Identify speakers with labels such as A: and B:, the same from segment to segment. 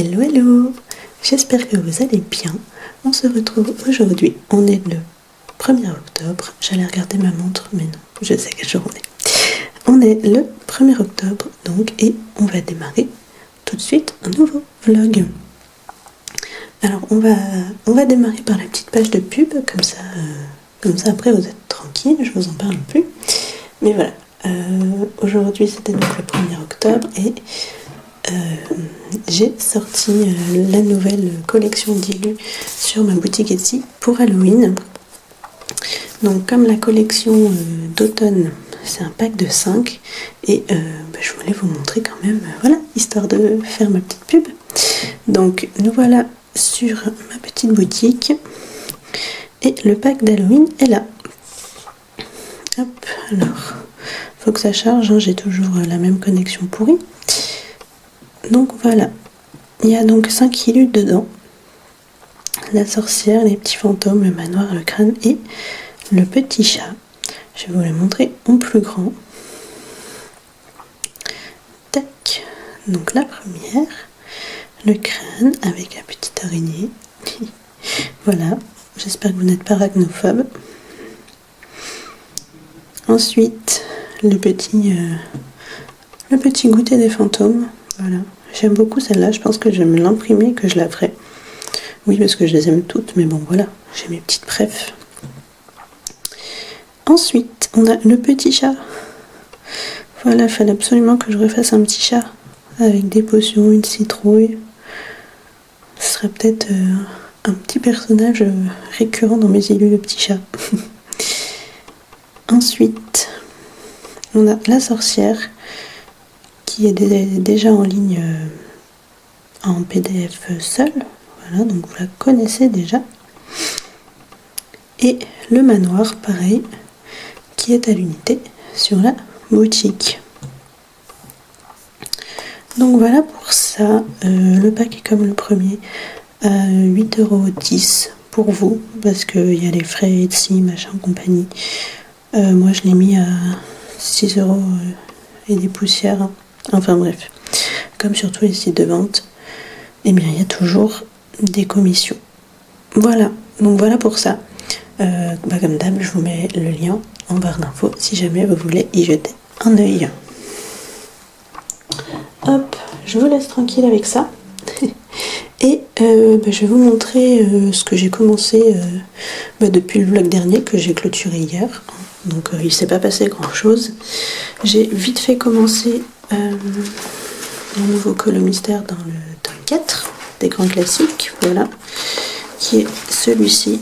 A: Hello, hello! J'espère que vous allez bien. On se retrouve aujourd'hui. On est le 1er octobre. J'allais regarder ma montre, mais non, je sais quel jour on est. On est le 1er octobre, donc, et on va démarrer tout de suite un nouveau vlog. Alors, on va démarrer par la petite page de pub, comme ça après vous êtes tranquille, je vous en parle plus. Mais voilà, aujourd'hui c'était donc le 1er octobre et j'ai sorti la nouvelle collection Dilu sur ma boutique Etsy pour Halloween. Donc comme la collection d'automne, c'est un pack de 5 et je voulais vous montrer quand même, voilà, histoire de faire ma petite pub. Donc nous voilà sur ma petite boutique et le pack d'Halloween est là. Hop, alors, faut que ça charge, hein, j'ai toujours la même connexion pourrie. Donc voilà, il y a donc 5 illus dedans. La sorcière, les petits fantômes, le manoir, le crâne et le petit chat. Je vais vous les montrer en plus grand. Tac, donc la première, le crâne avec la petite araignée. Voilà, j'espère que vous n'êtes pas arachnophobe. Ensuite, le petit goûter des fantômes. Voilà, j'aime beaucoup celle-là. Je pense que je vais me l'imprimer, que je la ferai. Oui, parce que je les aime toutes, mais bon, voilà, j'ai mes petites préfs. Ensuite, on a le petit chat. Voilà, il fallait absolument que je refasse un petit chat avec des potions, une citrouille. Ce serait peut-être un petit personnage récurrent dans mes illus, le petit chat. Ensuite, on a la sorcière qui est déjà en ligne en PDF seul. Voilà, donc vous la connaissez déjà. Et le manoir, pareil, qui est à l'unité sur la boutique. Donc voilà pour ça. Le pack est comme le premier à 8,10€ pour vous, parce qu'il y a les frais Etsy, machin, compagnie. Moi je l'ai mis à 6€ et des poussières. Hein. Enfin bref, comme sur tous les sites de vente, eh bien il y a toujours des commissions. Voilà, donc voilà pour ça. Comme d'hab, je vous mets le lien en barre d'infos si jamais vous voulez y jeter un œil. Hop, je vous laisse tranquille avec ça. Et je vais vous montrer ce que j'ai commencé depuis le vlog dernier que j'ai clôturé hier. Donc il ne s'est pas passé grand chose. J'ai vite fait commencer le nouveau Colo Mystère dans le tome 4 des grands classiques, voilà, qui est celui-ci.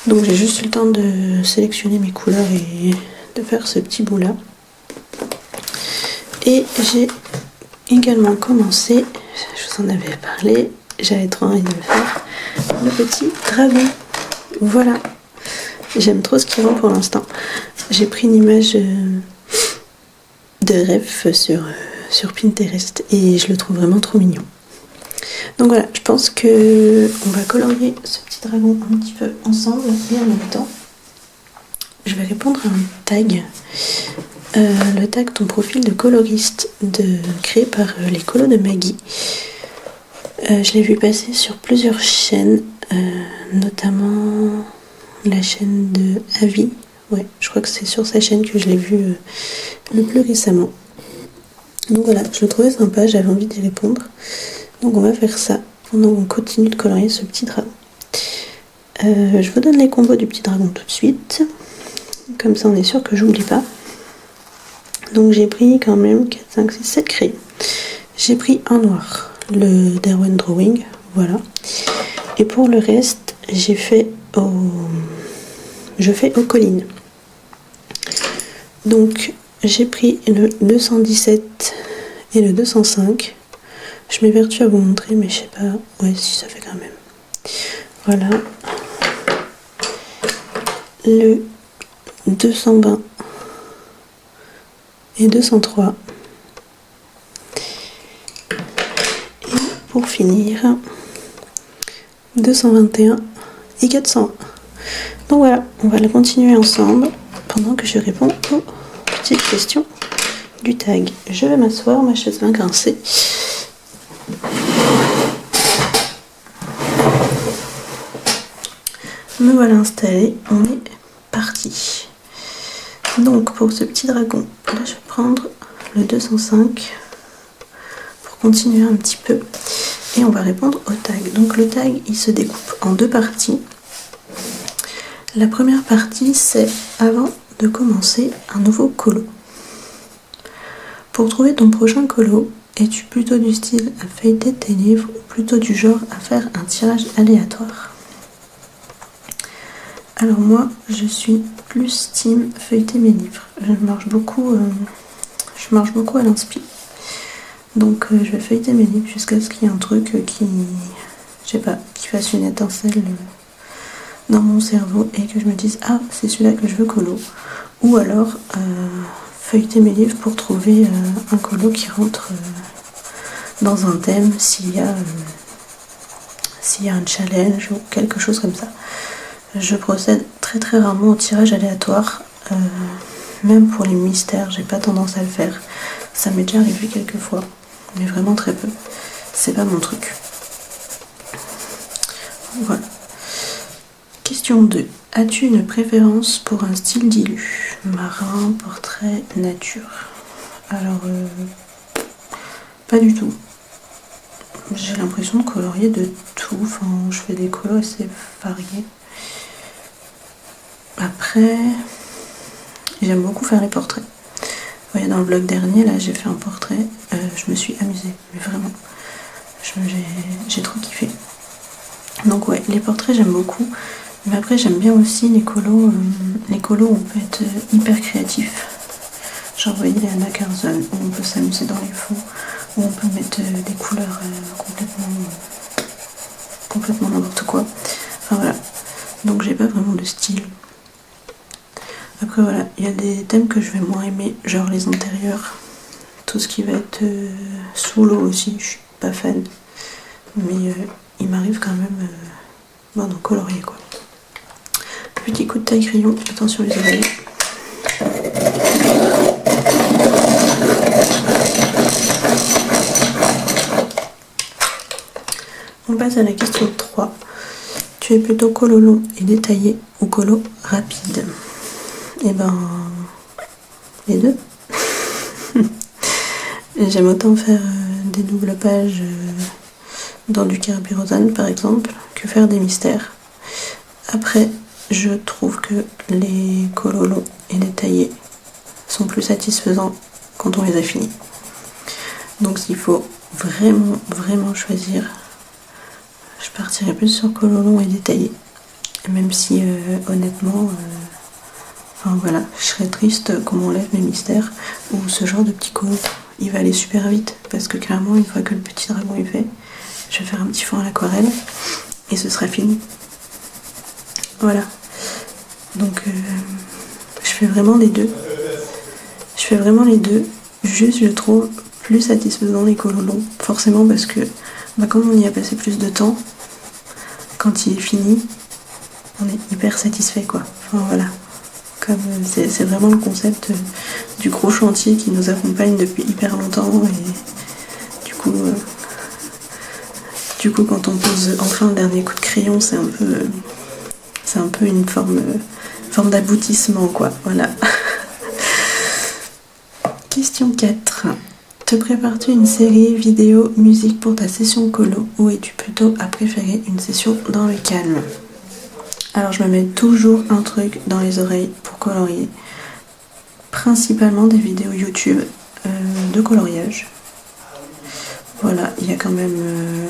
A: Donc j'ai juste eu le temps de sélectionner mes couleurs et de faire ce petit bout là. Et j'ai également commencé, je vous en avais parlé, j'avais trop envie de le faire, le petit dragon. Voilà, j'aime trop ce qu'il vend pour l'instant. J'ai pris une image de rêve sur Pinterest et je le trouve vraiment trop mignon. Donc voilà, je pense que on va colorier ce petit dragon un petit peu ensemble et en même temps je vais répondre à un tag. Le tag ton profil de coloriste créé par les colos de Maggie. Je l'ai vu passer sur plusieurs chaînes, notamment la chaîne de Avi. Ouais, je crois que c'est sur sa chaîne que je l'ai vu le plus récemment. Donc voilà, je le trouvais sympa, j'avais envie d'y répondre. Donc on va faire ça pendant qu'on continue de colorier ce petit dragon. Je vous donne les combos du petit dragon tout de suite. Comme ça on est sûr que j'oublie pas. Donc j'ai pris quand même 4, 5, 6, 7 crayons. J'ai pris un noir, le Derwent Drawing, voilà. Et pour le reste, je fais aux collines. Donc j'ai pris le 217 et le 205. Je m'évertue à vous montrer, mais je sais pas. Ouais, si ça fait quand même. Voilà. Le 220 et 203. Et pour finir, 221 et 400. Donc voilà, on va le continuer ensemble pendant que je réponds aux petites questions du tag. Je vais m'asseoir, ma chaise va grincer. Me voilà installée, on est parti. Donc pour ce petit dragon, là je vais prendre le 205 pour continuer un petit peu. Et on va répondre au tag. Donc le tag, il se découpe en deux parties. La première partie, c'est avant de commencer un nouveau colo. Pour trouver ton prochain colo, es-tu plutôt du style à feuilleter tes livres ou plutôt du genre à faire un tirage aléatoire? Alors moi, je suis plus team feuilleter mes livres. Je marche beaucoup à l'inspi. Donc je vais feuilleter mes livres jusqu'à ce qu'il y ait un truc qui, je sais pas, qui fasse une étincelle dans mon cerveau et que je me dise ah c'est celui-là que je veux colo. Ou alors feuilleter mes livres pour trouver un colo qui rentre dans un thème s'il y a un challenge ou quelque chose comme ça. Je procède très très rarement au tirage aléatoire, même pour les mystères, j'ai pas tendance à le faire. Ça m'est déjà arrivé quelques fois, mais vraiment très peu. C'est pas mon truc. Voilà. Question 2. As-tu une préférence pour un style d'illu? Marin, portrait, nature? Alors, pas du tout. J'ai l'impression de colorier de tout. Enfin, je fais des colos assez variés. Après, j'aime beaucoup faire les portraits. Vous voyez, dans le vlog dernier, là, j'ai fait un portrait. Je me suis amusée, mais vraiment. J'ai trop kiffé. Donc ouais, les portraits, j'aime beaucoup. Mais après, j'aime bien aussi les colos. Les colos, on peut être hyper créatif. Genre, vous voyez, les Anna Carzon, où on peut s'amuser dans les fonds, où on peut mettre des couleurs complètement n'importe quoi. Enfin voilà. Donc j'ai pas vraiment de style. Après voilà, il y a des thèmes que je vais moins aimer, genre les intérieurs. Tout ce qui va être sous l'eau aussi, je suis pas fan. Mais il m'arrive quand même d'en colorier quoi. Petit coup de taille crayon, attention les oreilles. On passe à la question 3. Tu es plutôt colo long et détaillé ou colo rapide? Eh ben, les deux. J'aime autant faire des doubles pages dans du Kerberos par exemple que faire des mystères. Après, je trouve que les colos longs et détaillés sont plus satisfaisants quand on les a finis. Donc s'il faut vraiment choisir, je partirais plus sur colo long et détaillé. Même si honnêtement, enfin voilà, je serais triste qu'on m'enlève mes mystères ou ce genre de petit colo. Il va aller super vite parce que clairement une fois que le petit dragon est fait, je vais faire un petit fond à l'aquarelle et ce sera fini. Voilà. Donc je fais vraiment les deux. Juste je trouve plus satisfaisant les colos longs. Forcément parce que comme on y a passé plus de temps, quand il est fini, on est hyper satisfait quoi. Enfin voilà. Comme c'est vraiment le concept du gros chantier qui nous accompagne depuis hyper longtemps et du coup quand on pose enfin le dernier coup de crayon, c'est un peu une forme d'aboutissement quoi, voilà. Question 4. Te prépares-tu une série, vidéo, musique pour ta session colo ou es-tu plutôt à préférer une session dans le calme? Alors je me mets toujours un truc dans les oreilles pour colorier. Principalement des vidéos YouTube de coloriage. Voilà, il y a quand même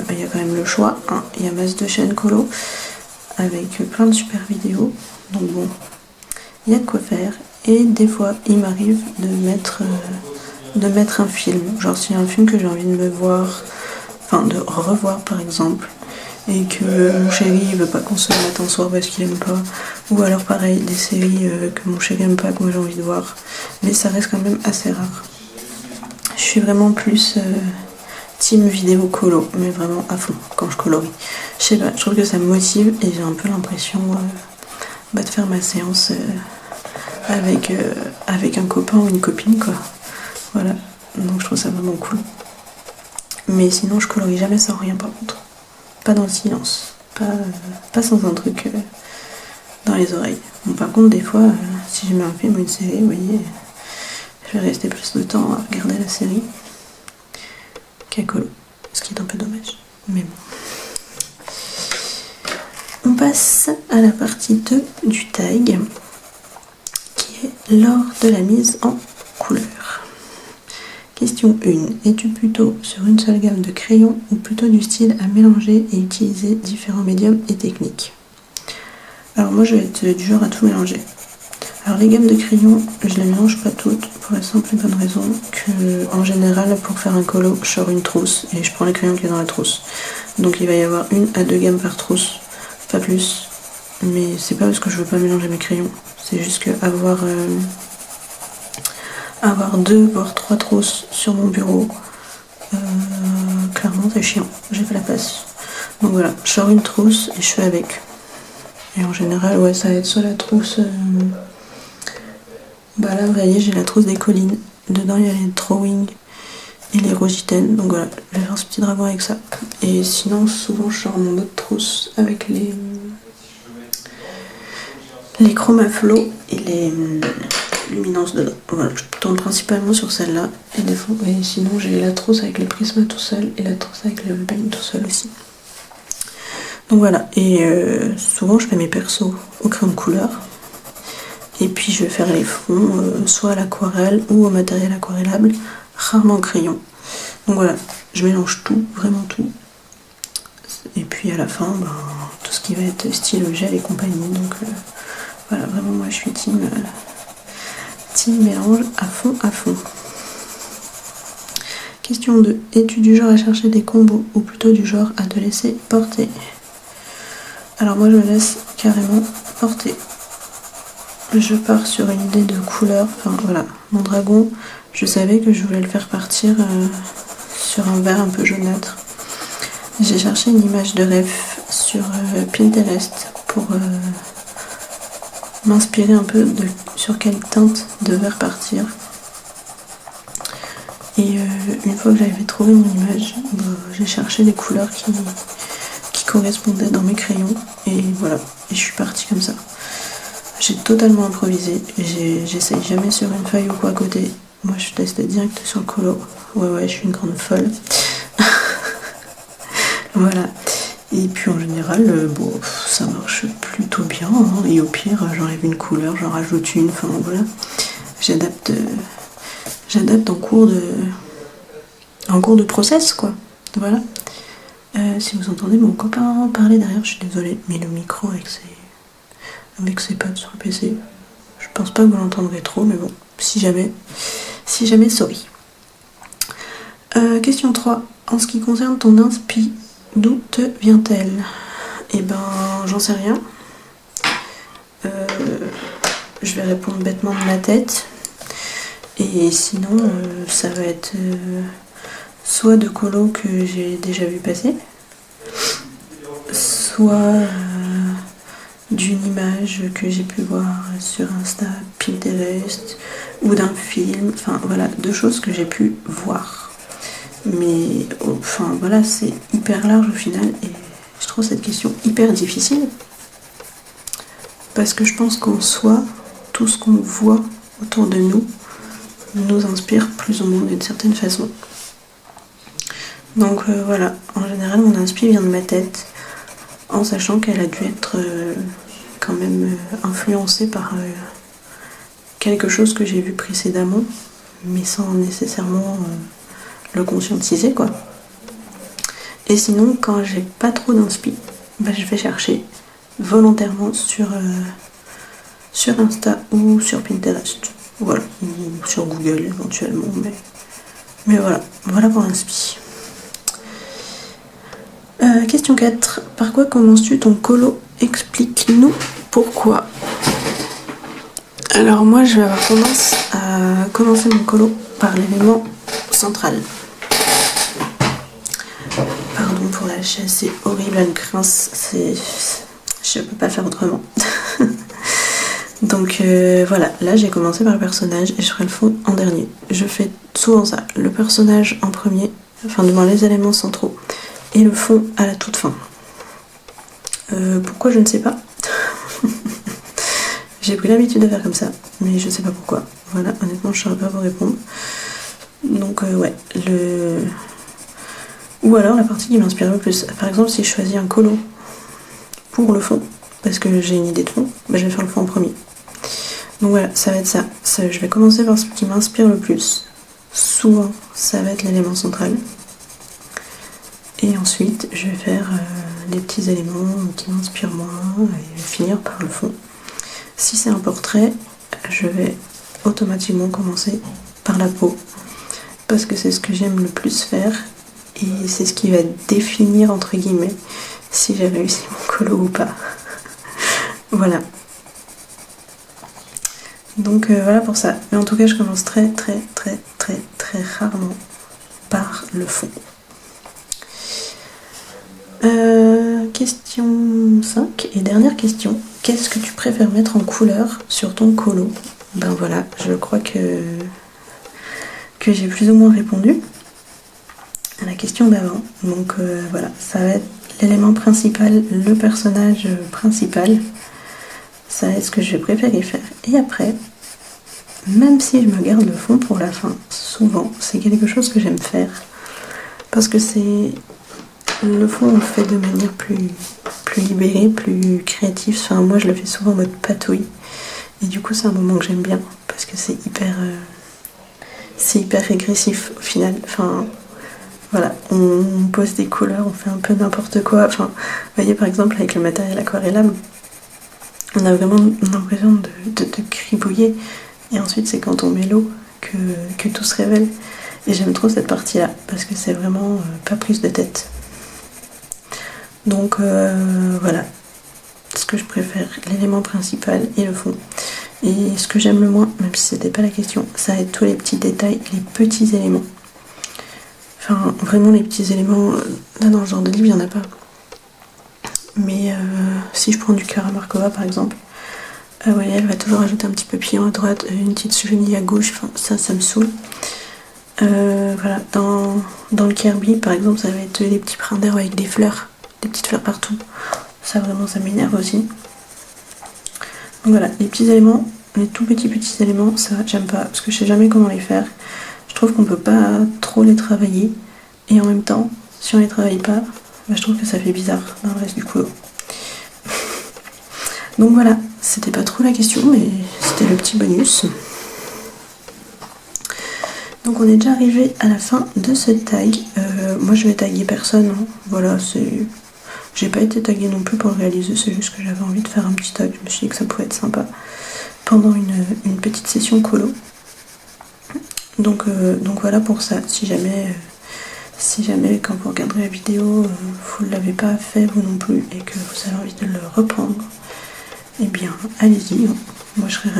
A: le choix. Hein. Il y a masse de chaînes colo avec plein de super vidéos. Donc bon, il y a de quoi faire. Et des fois, il m'arrive de mettre un film. Genre s'il y a un film que j'ai envie de me voir, enfin de revoir par exemple, et que mon chéri veut pas qu'on se mette un soir parce qu'il aime pas, ou alors pareil des séries que mon chéri aime pas, que moi j'ai envie de voir, mais ça reste quand même assez rare. Je suis vraiment plus team vidéo colo, mais vraiment à fond quand je colorie. Je sais pas, je trouve que ça me motive et j'ai un peu l'impression de faire ma séance avec un copain ou une copine quoi. Voilà, donc je trouve ça vraiment cool. Mais sinon je colorie jamais sans rien par contre. Pas dans le silence, pas sans un truc dans les oreilles. Bon, par contre des fois, si je mets un film ou une série, vous voyez, je vais rester plus de temps à regarder la série qu'à colo. Ce qui est un peu dommage. Mais bon. On passe à la partie 2 du tag, qui est lors de la mise en couleur. Question 1. Es-tu plutôt sur une seule gamme de crayons ou plutôt du style à mélanger et utiliser différents médiums et techniques? Alors moi je vais être du genre à tout mélanger. Alors les gammes de crayons, je les mélange pas toutes pour la simple et bonne raison que en général pour faire un colo, je sors une trousse et je prends les crayons qui est dans la trousse. Donc il va y avoir 1 à 2 gammes par trousse, pas plus. Mais c'est pas parce que je veux pas mélanger mes crayons, c'est juste que avoir 2 voire 3 trousses sur mon bureau, clairement c'est chiant, j'ai pas la place. Donc voilà, je sors une trousse et je fais avec. Et en général, ouais, ça va être soit la trousse... Bah là, vous voyez, j'ai la trousse des collines. Dedans, il y a les drawings et les rogitaines. Donc voilà, je vais faire ce petit dragon avec ça. Et sinon, souvent, je sors mon autre trousse avec les chromaflow et les luminances dedans. Voilà, je tourne principalement sur celle-là. Et sinon, j'ai la trousse avec les prismas tout seul et la trousse avec le paint tout seul aussi. Donc voilà, et souvent, je fais mes persos au crayon de couleur. Et puis je vais faire les fonds, soit à l'aquarelle ou au matériel aquarellable, rarement au crayon. Donc voilà, je mélange tout, vraiment tout. Et puis à la fin, tout ce qui va être style gel et compagnie. Donc voilà, vraiment moi je suis team mélange à fond à fond. Question 2. Es-tu du genre à chercher des combos ou plutôt du genre à te laisser porter? Alors moi je me laisse carrément porter. Je pars sur une idée de couleur, enfin voilà, mon dragon, je savais que je voulais le faire partir sur un vert un peu jaunâtre. J'ai cherché une image de rêve sur Pinterest pour m'inspirer un peu sur quelle teinte de vert partir. Et une fois que j'avais trouvé mon image, j'ai cherché des couleurs qui correspondaient dans mes crayons et voilà, et je suis partie comme ça. J'ai totalement improvisé, j'essaye jamais sur une feuille ou quoi à côté. Moi je testais direct sur le colo. Ouais, je suis une grande folle. Voilà. Et puis en général, ça marche plutôt bien. Hein. Et au pire, j'enlève une couleur, j'en rajoute une, enfin voilà. J'adapte en cours de process, quoi. Voilà. Si vous entendez mon copain parler derrière, je suis désolée, mais le micro avec ses pattes sur le PC, je pense pas que vous l'entendrez trop, mais bon, si jamais, sorry. Question 3. En ce qui concerne ton inspi, d'où te vient-elle? Eh ben, j'en sais rien. Je vais répondre bêtement de ma tête. Et sinon, ça va être soit de colo que j'ai déjà vu passer, soit d'une image que j'ai pu voir sur Insta, Pinterest, ou d'un film, enfin voilà, 2 choses que j'ai pu voir. Mais enfin voilà, c'est hyper large au final et je trouve cette question hyper difficile parce que je pense qu'en soi, tout ce qu'on voit autour de nous inspire plus ou moins d'une certaine façon. Donc voilà, en général mon inspi vient de ma tête en sachant qu'elle a dû être quand même influencée par quelque chose que j'ai vu précédemment mais sans nécessairement le conscientiser, quoi. Et sinon, quand j'ai pas trop d'inspi, je vais chercher volontairement sur Insta ou sur Pinterest. Voilà, ou sur Google éventuellement, mais voilà pour l'inspi. Question 4. Par quoi commences-tu ton colo? Explique-nous pourquoi. Alors moi, je vais avoir tendance à commencer mon colo par l'élément central. Pardon pour la chaise, c'est horrible, elle grince, je peux pas faire autrement. Donc voilà, là j'ai commencé par le personnage et je ferai le fond en dernier. Je fais souvent ça, le personnage en premier enfin du moins les éléments centraux, et le fond à la toute fin. Pourquoi je ne sais pas. J'ai pris l'habitude de faire comme ça, mais je sais pas pourquoi. Voilà, honnêtement je saurais pas vous répondre. Donc ouais, ou alors la partie qui m'inspire le plus. Par exemple, si je choisis un colo pour le fond, parce que j'ai une idée de fond, bah, je vais faire le fond en premier. Donc voilà, ça va être ça. Je vais commencer par ce qui m'inspire le plus. Souvent, ça va être l'élément central. Et ensuite, je vais faire des petits éléments qui m'inspirent moins et finir par le fond. Si c'est un portrait, je vais automatiquement commencer par la peau. Parce que c'est ce que j'aime le plus faire. Et c'est ce qui va définir, entre guillemets, si j'ai réussi mon colo ou pas. Voilà. Donc voilà pour ça. Mais en tout cas, je commence très rarement par le fond. Question 5 et dernière question. Qu'est-ce que tu préfères mettre en couleur sur ton colo? Ben voilà, je crois que j'ai plus ou moins répondu à la question d'avant. Donc voilà, ça va être l'élément principal, le personnage principal. Ça va être ce que je vais préférer faire. Et après, même si je me garde le fond pour la fin, souvent, c'est quelque chose que j'aime faire. Parce que c'est... Le fond, on le fait de manière plus libérée, plus créative. Enfin, moi, je le fais souvent en mode patouille. Et du coup, c'est un moment que j'aime bien. Parce que c'est hyper régressif au final. Enfin, voilà, on pose des couleurs, on fait un peu n'importe quoi. Enfin, vous voyez, par exemple, avec le matériel aquarellable, on a vraiment l'impression de gribouiller. Et ensuite, c'est quand on met l'eau que tout se révèle. Et j'aime trop cette partie-là, parce que c'est vraiment pas prise de tête. Donc voilà, ce que je préfère, l'élément principal et le fond. Et ce que j'aime le moins, même si c'était pas la question, ça va être tous les petits détails, les petits éléments. Enfin, vraiment les petits éléments, là dans le genre de livre, il n'y en a pas. Mais si je prends du Clara Markova par exemple, ouais, elle va toujours ajouter un petit papillon à droite, une petite chenille à gauche, enfin, ça me saoule. Voilà, dans le Kirby par exemple, ça va être les petits brins d'herbe avec des fleurs, des petites fleurs partout. Ça vraiment, ça m'énerve aussi. Donc voilà, les petits éléments, les tout petits éléments, ça j'aime pas, parce que je sais jamais comment les faire. Je trouve qu'on peut pas trop les travailler, et en même temps, si on les travaille pas, bah, je trouve que ça fait bizarre dans le reste du colo. Donc voilà, c'était pas trop la question, mais c'était le petit bonus. Donc on est déjà arrivé à la fin de ce tag. Moi je vais taguer personne, hein. Voilà, c'est... J'ai pas été taguée non plus pour le réaliser, c'est juste que j'avais envie de faire un petit tag. Je me suis dit que ça pouvait être sympa pendant une petite session colo. Donc voilà pour ça. Si jamais quand vous regarderez la vidéo, vous ne l'avez pas fait vous non plus et que vous avez envie de le reprendre, eh bien allez-y. Moi je serais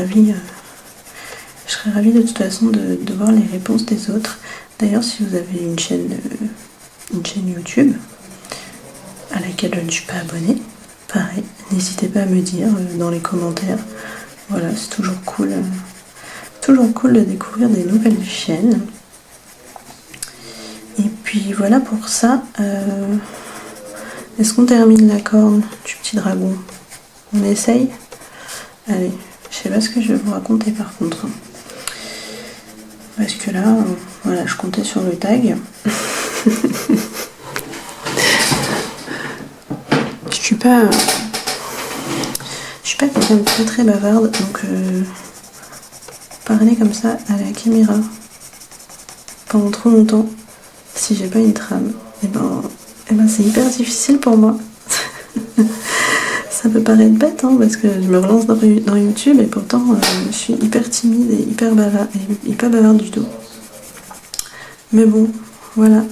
A: ravie de toute façon de voir les réponses des autres. D'ailleurs, si vous avez une chaîne YouTube à laquelle je ne suis pas abonnée, pareil, n'hésitez pas à me dire dans les commentaires. Voilà, c'est toujours cool de découvrir des nouvelles chaînes. Et puis voilà pour ça. Est-ce qu'on termine la corne du petit dragon? On essaye? Allez, je sais pas ce que je vais vous raconter par contre. Parce que là, voilà, je comptais sur le tag. Je suis pas quelqu'un de très bavarde, donc parler comme ça à la caméra pendant trop longtemps, si j'ai pas une trame, et ben c'est hyper difficile pour moi. Ça peut paraître bête, hein, parce que je me relance dans YouTube et pourtant je suis hyper timide et hyper bavarde du tout. Mais bon, voilà.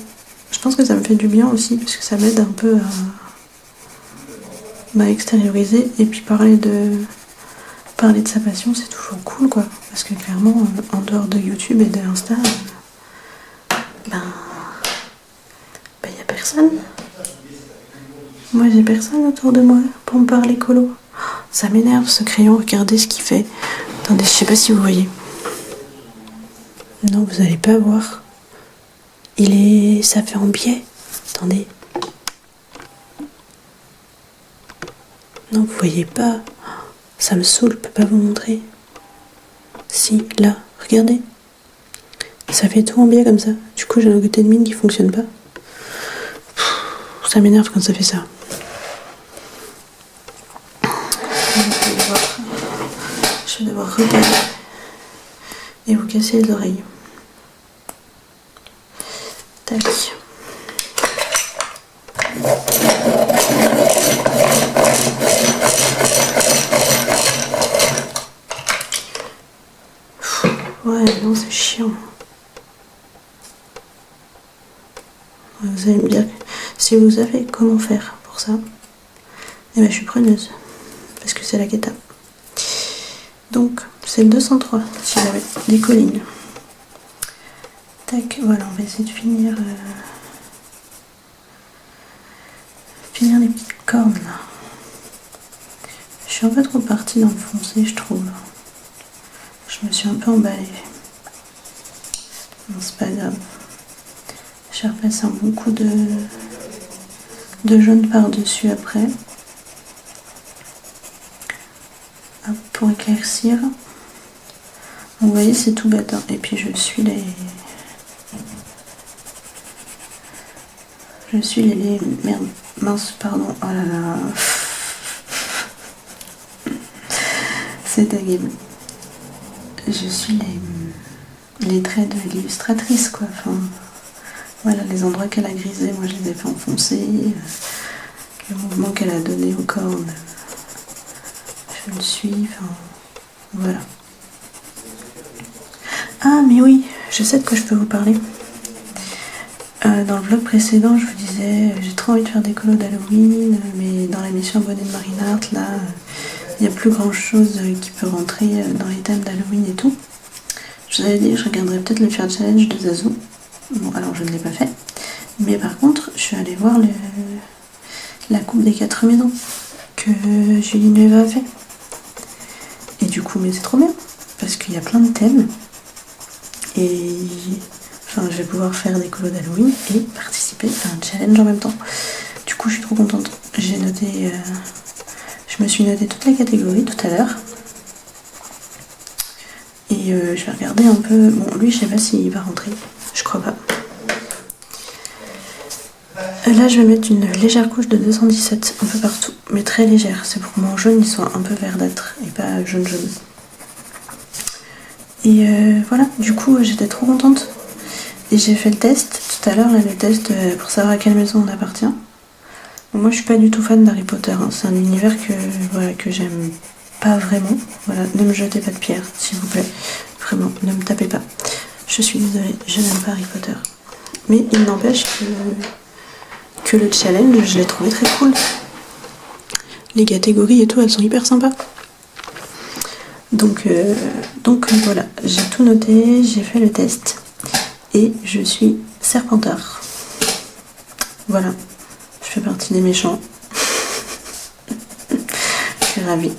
A: Je pense que ça me fait du bien aussi, parce que ça m'aide un peu à extérioriser, et puis parler de sa passion, c'est toujours cool, quoi. Parce que clairement, en dehors de YouTube et de Insta, y a personne. Moi, j'ai personne autour de moi pour me parler colo. Ça m'énerve, ce crayon, regardez ce qu'il fait. Attendez, je sais pas si vous voyez. Non, vous allez pas voir. ça fait en biais. Attendez. Non, vous voyez pas. Ça me saoule, je peux pas vous montrer. Si, là, regardez. Ça fait tout en biais comme ça. Du coup, j'ai un côté de mine qui fonctionne pas. Ça m'énerve quand ça fait ça. Je vais devoir regarder et vous casser les oreilles. Tac. Ouais, non, c'est chiant. Vous allez me dire si vous savez comment faire pour ça, eh ben je suis preneuse. Parce que c'est la cata. Donc, c'est le 203 si j'avais des collines. Tac, voilà, on va essayer de finir les petites cornes là. Je suis un peu trop partie dans le foncé, je trouve. Je me suis un peu emballée. Non, c'est pas grave. Je vais repasser un bon coup de jaune par-dessus après. Hop, pour éclaircir. Vous voyez, c'est tout bête. Hein. Et puis je suis les merde, mince, pardon. Oh là là. C'est terrible. Je suis les traits de l'illustratrice, quoi. Enfin, voilà, les endroits qu'elle a grisés, moi je les ai fait enfoncer. Le mouvement qu'elle a donné au corps, je le suis. Enfin, voilà. Ah, mais oui, je sais de quoi je peux vous parler. Dans le vlog précédent, je vous disais, j'ai trop envie de faire des colos d'Halloween, mais dans l'émission Bonnet de Marine Art, là, il n'y a plus grand chose qui peut rentrer dans les thèmes d'Halloween et tout. Je vous avais dit, je regarderais peut-être le Fear Challenge de Zazu. Bon, alors je ne l'ai pas fait. Mais par contre, je suis allée voir la coupe des 4 maisons que Julie Nueva a fait. Et du coup, mais c'est trop bien, parce qu'il y a plein de thèmes. Et enfin, je vais pouvoir faire des colos d'Halloween et participer à un challenge en même temps. Du coup, je suis trop contente. J'ai noté, je me suis noté toutes les catégories tout à l'heure. Et je vais regarder un peu. Bon, lui, je sais pas s'il va rentrer. Je crois pas. Là, je vais mettre une légère couche de 217 un peu partout, mais très légère. C'est pour que mon jaune il soit un peu verdâtre et pas jaune. Et voilà, du coup, j'étais trop contente. Et j'ai fait le test tout à l'heure, là, le test pour savoir à quelle maison on appartient. Bon, moi, je suis pas du tout fan d'Harry Potter. Hein. C'est un univers que j'aime pas vraiment. Voilà, ne me jetez pas de pierre, s'il vous plaît. Vraiment, ne me tapez pas. Je suis désolée, je n'aime pas Harry Potter. Mais il n'empêche que le challenge, je l'ai trouvé très cool. Les catégories et tout, elles sont hyper sympas. Donc voilà, j'ai tout noté, j'ai fait le test. Et je suis Serpentard. Voilà, je fais partie des méchants. Je suis ravie.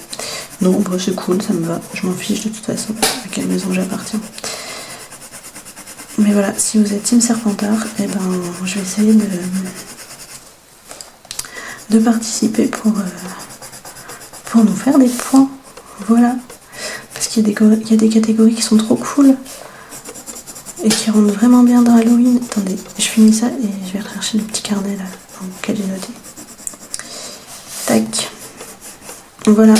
A: Non, bah, c'est cool, ça me va. Je m'en fiche de toute façon à quelle maison j'appartiens. Mais voilà, si vous êtes Team Serpentard, eh ben, je vais essayer de participer pour nous faire des points. Voilà. Parce qu'il y a des catégories qui sont trop cool et qui rentrent vraiment bien dans Halloween. Attendez, je finis ça et je vais rechercher le petit carnet là auquel j'ai noté. Tac. Voilà.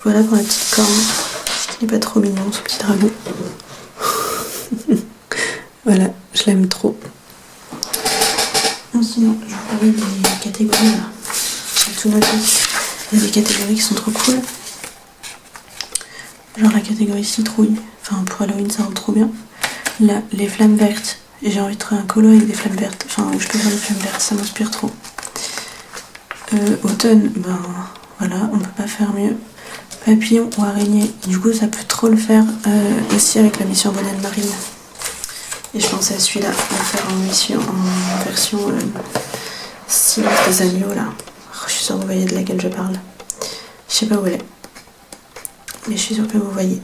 A: Voilà pour la petite corne. Il n'est pas trop mignon ce petit dragon. Voilà, je l'aime trop. Non, sinon, je vous parlais des catégories là. J'ai tout noté. Il y a des catégories qui sont trop cool. Genre la catégorie citrouille. Enfin, pour Halloween, ça rentre trop bien. Là, les flammes vertes. Et j'ai envie de trouver un colo avec des flammes vertes. Enfin, où je peux faire des flammes vertes, ça m'inspire trop. Automne, ben voilà, on peut pas faire mieux. Papillon ou araignée. Du coup, ça peut trop le faire aussi avec la mission Bonnet de Marine. Et je pensais à celui-là, on va faire en version silence des agneaux là. Oh, je suis sûre que vous voyez de laquelle je parle. Je sais pas où elle est. Mais je suis sûre que vous voyez.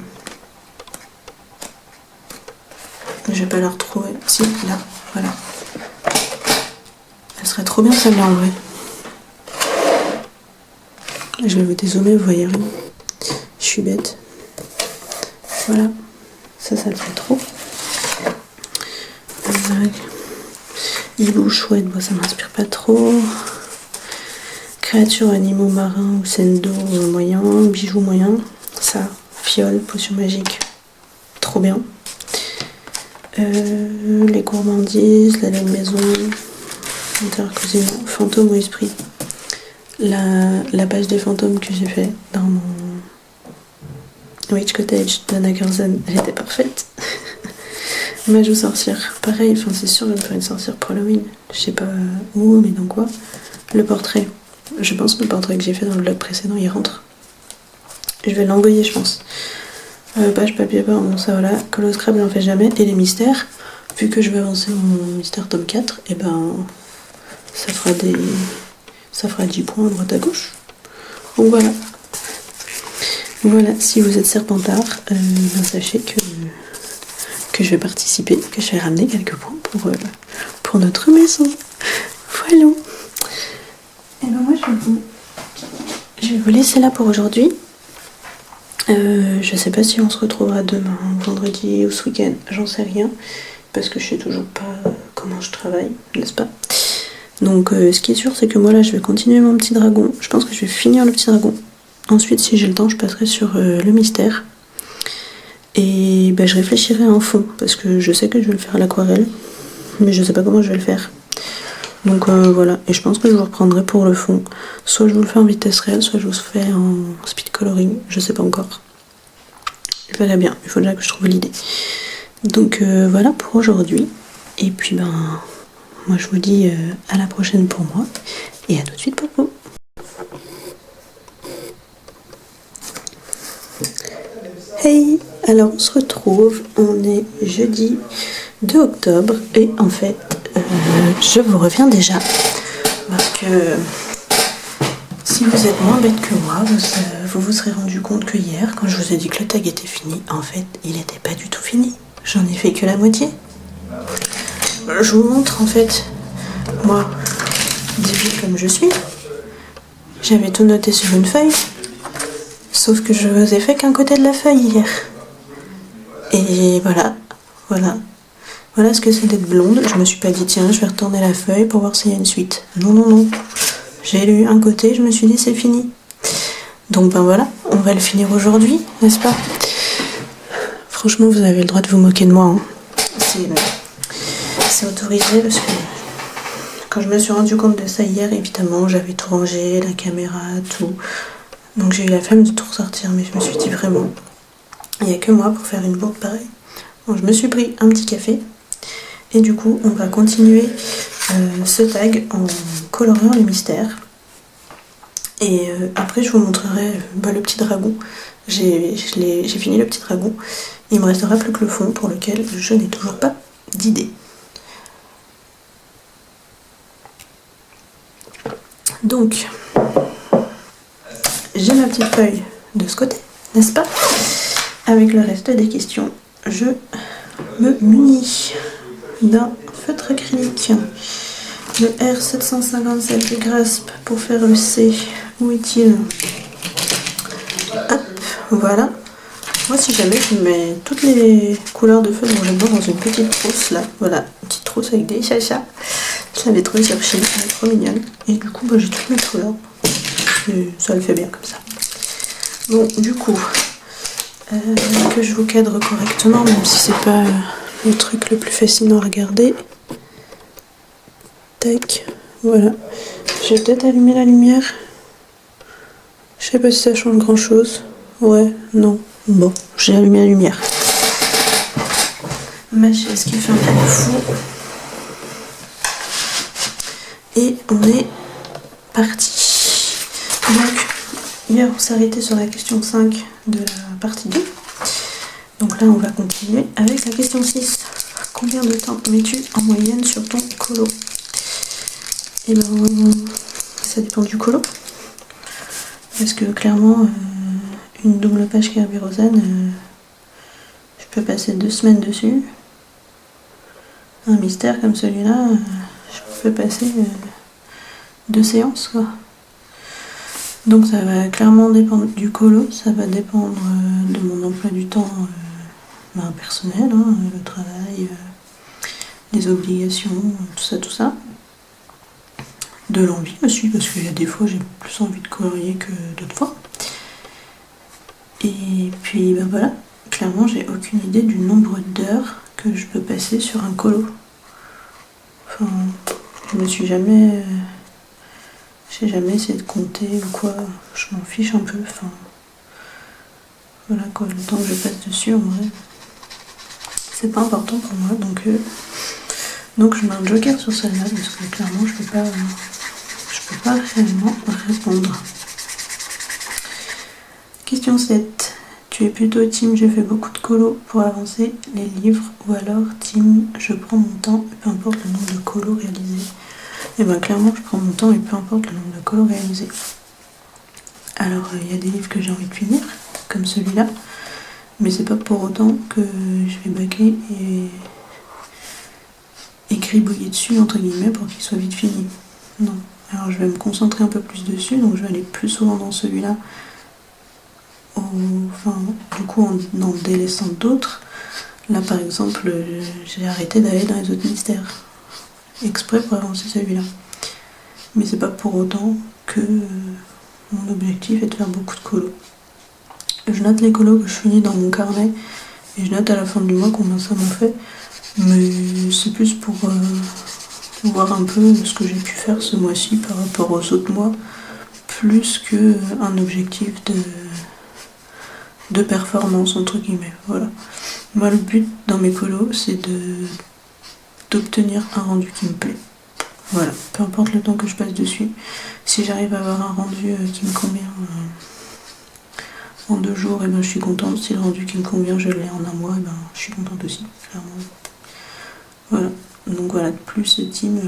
A: Je vais pas la retrouver. Si, là, voilà. Elle serait trop bien celle-là en vrai. Je vais vous dézoomer, vous voyez rien. Je suis bête. Voilà. Ça le fait trop. Hibou chouette, bon, ça m'inspire pas trop. Créatures, animaux marins ou scène d'eau moyen. Bijoux moyen. Ça, fiole, potion magique. Trop bien. Les gourmandises, la laine maison, intercousin, fantôme ou esprit. La page des fantômes que j'ai fait dans mon Witch Cottage d'Anna Curzon, elle était parfaite. Mage ou sorcière, pareil, enfin c'est sûr je vais me faire une sorcière pour Halloween. Je sais pas où, mais dans quoi. Le portrait, je pense que le portrait que j'ai fait dans le vlog précédent il rentre. Je vais l'envoyer je pense. Page papier peint, bon ça voilà. Colo Scrabble j'en fais jamais. Et les mystères, vu que je vais avancer mon mystère tome 4, et ben ça fera 10 points à droite à gauche. Donc voilà. Voilà, si vous êtes serpentard, ben sachez que je vais participer, que je vais ramener quelques points pour notre maison. Voilà. Et ben moi je vais vous laisser là pour aujourd'hui. Je sais pas si on se retrouvera demain, vendredi ou ce week-end, j'en sais rien, parce que je sais toujours pas comment je travaille, n'est-ce pas? Donc ce qui est sûr c'est que moi là je vais continuer mon petit dragon, je pense que je vais finir le petit dragon. Ensuite si j'ai le temps je passerai sur le mystère. Et ben, je réfléchirai à un fond, parce que je sais que je vais le faire à l'aquarelle, mais je sais pas comment je vais le faire. Donc voilà, et je pense que je vous reprendrai pour le fond. Soit je vous le fais en vitesse réelle, soit je vous le fais en speed coloring, je sais pas encore. Je verrai bien, il faut déjà que je trouve l'idée. Donc voilà pour aujourd'hui. Et puis ben, moi je vous dis à la prochaine pour moi, et à tout de suite pour vous. Hey, alors on se retrouve, on est jeudi 2 octobre, et en fait, je vous reviens déjà, parce que si vous êtes moins bête que moi, vous vous serez rendu compte que hier, quand je vous ai dit que le tag était fini, en fait, il n'était pas du tout fini. J'en ai fait que la moitié. Je vous montre, en fait, moi, débile comme je suis, j'avais tout noté sur une feuille, sauf que je vous ai fait qu'un côté de la feuille hier. Et voilà ce que c'est d'être blonde. Je me suis pas dit tiens je vais retourner la feuille pour voir s'il y a une suite. Non. J'ai lu un côté, je me suis dit c'est fini. Donc ben voilà, on va le finir aujourd'hui, n'est-ce pas? Franchement vous avez le droit de vous moquer de moi. Hein. C'est autorisé parce que quand je me suis rendu compte de ça hier, évidemment j'avais tout rangé, la caméra, tout. Donc j'ai eu la flemme de tout ressortir, mais je me suis dit vraiment, il n'y a que moi pour faire une bourde pareille. Donc je me suis pris un petit café. Et du coup, on va continuer ce tag en coloriant les mystères. Et après, je vous montrerai le petit dragon. J'ai fini le petit dragon. Il me restera plus que le fond pour lequel je n'ai toujours pas d'idée. Donc, j'ai ma petite feuille de ce côté, n'est-ce pas? Avec le reste des questions, je me munis d'un feutre acrylique, le R757 de Grasp pour faire le C. Où est-il? Hop, voilà. Moi si jamais je mets toutes les couleurs de feutre dont j'ai besoin dans une petite trousse là, voilà, une petite trousse avec des chachas. Je l'avais trop cherché, elle est trop mignonne. Et du coup j'ai toutes mes couleurs. Et ça le fait bien comme ça. Bon du coup, que je vous cadre correctement, même si c'est pas le truc le plus fascinant à regarder. Tac, voilà. J'ai peut-être allumé la lumière. Je sais pas si ça change grand chose. Ouais, non. Bon, j'ai allumé la lumière. Ma chaise qui fait un peu fou. Et on est parti. Donc, hier on s'est arrêté sur la question 5 de la partie 2. Donc là on va continuer avec la question 6. Combien de temps mets-tu en moyenne sur ton colo? Et ben ça dépend du colo. Parce que clairement une double page Kerberosan, je peux passer 2 semaines dessus. un mystère comme celui-là, je peux passer 2 séances, quoi. Donc ça va clairement dépendre du colo, ça va dépendre de mon emploi du temps personnel, hein, le travail, les obligations, tout ça. De l'envie aussi, parce qu'il y a des fois j'ai plus envie de colorier que d'autres fois. Et puis ben voilà, clairement j'ai aucune idée du nombre d'heures que je peux passer sur un colo. Enfin, je me suis jamais... j'ai jamais essayé de compter ou quoi, je m'en fiche un peu, enfin... Voilà quoi, le temps que je passe dessus en vrai, c'est pas important pour moi, donc je mets un joker sur celle-là parce que clairement je peux pas réellement répondre. Question 7. Tu es plutôt team je fais beaucoup de colos pour avancer les livres ou alors team je prends mon temps et peu importe le nombre de colos réalisés? Et ben clairement je prends mon temps et peu importe le nombre de colos réalisés. Alors il y a des livres que j'ai envie de finir, comme celui-là, mais c'est pas pour autant que je vais bâcler et gribouiller dessus entre guillemets pour qu'il soit vite fini. Non. Alors je vais me concentrer un peu plus dessus, donc je vais aller plus souvent dans celui-là, du coup en délaissant d'autres. Là par exemple, j'ai arrêté d'aller dans les autres mystères, exprès pour avancer celui-là. Mais c'est pas pour autant que mon objectif est de faire beaucoup de colos. Je note les colos que je finis dans mon carnet et je note à la fin du mois combien ça m'a fait. Mais c'est plus pour voir un peu ce que j'ai pu faire ce mois-ci par rapport aux autres mois, plus qu'un objectif de performance entre guillemets. Voilà. Moi le but dans mes colos c'est d'obtenir un rendu qui me plaît. Voilà, peu importe le temps que je passe dessus, si j'arrive à avoir un rendu qui me convient en 2 jours, et ben je suis contente. Si le rendu qui me convient je l'ai en 1 mois, et ben je suis contente aussi, clairement. Voilà, donc voilà, plus team